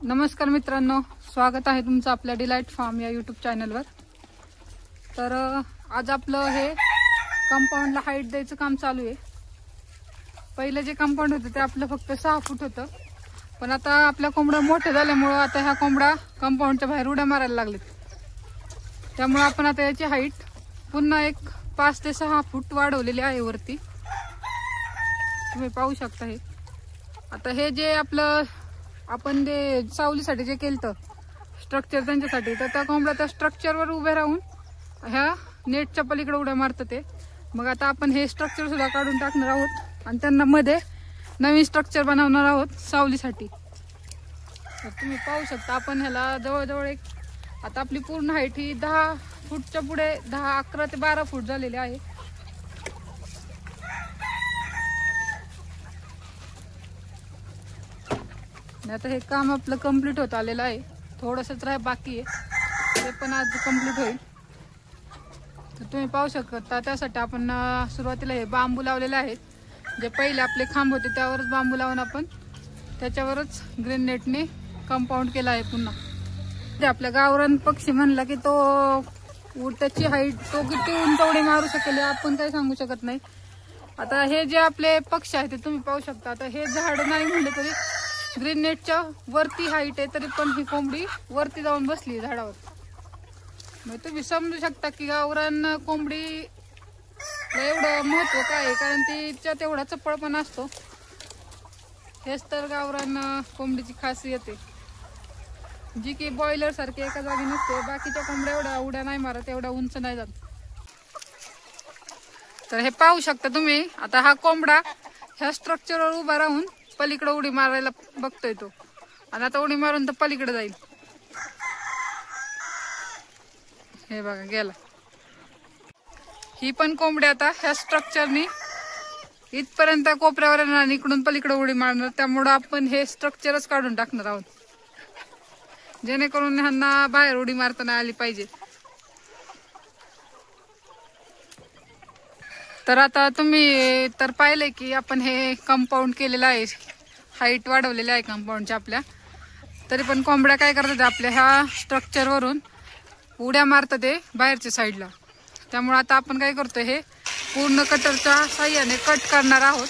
नमस्कार मित्रांनो, स्वागत आहे तुमचं आपल्या डिलाइट फार्म या यूट्यूब चॅनलवर। तर आज आपलं हे कंपाऊंडला हाईट द्यायचं काम चालू आहे। पहिलं जे कंपाऊंड होतं ते आपलं फक्त 6 फूट होतं, पण आता आपल्या कोंबड्या मोठ्या झाल्यामुळे आता ह्या कोंबड्या कंपाऊंडच्या बाहेर उड्या मारायला लागलेत। त्यामुळे आपण आता याची हाईट पुन्हा एक 5 ते 6 फूट वाढवलेली आहे वरती। तुम्ही पाहू शकता हे। आता हे जे आपलं आपण जे सावलीसाठी जे केलं स्ट्रक्चर त्यांच्यासाठी, तर त्या कोंबड्या त्या स्ट्रक्चरवर उभे राहून ह्या नेटच्या पलीकडे उड्या मारतात ते। मग आता आपण हे स्ट्रक्चर सुद्धा काढून टाकणार आहोत आणि त्यांना मध्ये नवीन स्ट्रक्चर बनवणार आहोत सावलीसाठी। तर तुम्ही पाहू शकता आपण ह्याला जवळजवळ एक आता आपली पूर्ण हाईट ही 10 फूटच्या पुढे 11 ते 12 फूट झालेली आहे। आता हे काम आपलं कंप्लीट होत आलेलं आहे, थोडंसंच बाकी आहे, ते पण आज कंप्लीट होईल। तर तुम्ही पाहू शकता त्यासाठी आपण सुरुवातीला हे बांबू लावलेले आहेत। जे पहिले आपले खांब होते त्यावरच बांबू लावून आपण त्याच्यावरच ग्रीन नेटने कंपाऊंड केलं आहे पुन्हा। ते आपल्या गावरान पक्षी म्हणला की तो त्याची हाईट तो किती उंच उडी मारू शकेल आपण काही सांगू शकत नाही। आता हे जे आपले पक्षी आहेत ते तुम्ही पाहू शकता। आता हे झाड नाही म्हणले तरी ग्रीन नेटच्या वरती हाईट आहे, तरी पण ही कोंबडी वरती जाऊन बसली झाडावर। मग तुम्ही समजू शकता की गावरान कोंबडी एवढं महत्व काय आहे, कारण तिच्यात एवढा चपळपणा असतो। हेच तर गावरान कोंबडीची खासियत आहे, जी की बॉयलर सारखी एका जागी नसते। बाकीच्या कोंबड्या एवढ्या उड्या नाही मारत, एवढ्या उंच नाही जात। तर हे पाहू शकता तुम्ही। आता हा कोंबडा ह्या स्ट्रक्चरवर उभा राहून पलीकडे उडी मारायला बघतोय तो, आणि आता उडी मारून तर पलीकडे जाईल। हे बघा गेला। ही पण कोंबडी आता ह्या स्ट्रक्चरनी इथपर्यंत कोपऱ्यावर येणार आणि इकडून पलीकडे उडी मारणार। त्यामुळे आपण हे स्ट्रक्चरच काढून टाकणार आहोत, जेणेकरून ह्यांना बाहेर उडी मारता नाही आली पाहिजे। तर आता तुम्ही तर पाहिले की आपण हे कंपाऊंड केलेलं आहे, हाईट वाढवलेली आहे कंपाऊंडच्या आपल्या। तरी पण कोंबड्या काय करतात, आपल्या ह्या स्ट्रक्चरवरून उड्या मारतात ते बाहेरच्या साईडला। त्यामुळे आता आपण काय करतोय, हे पूर्ण कटरच्या साह्याने कट करणार आहोत।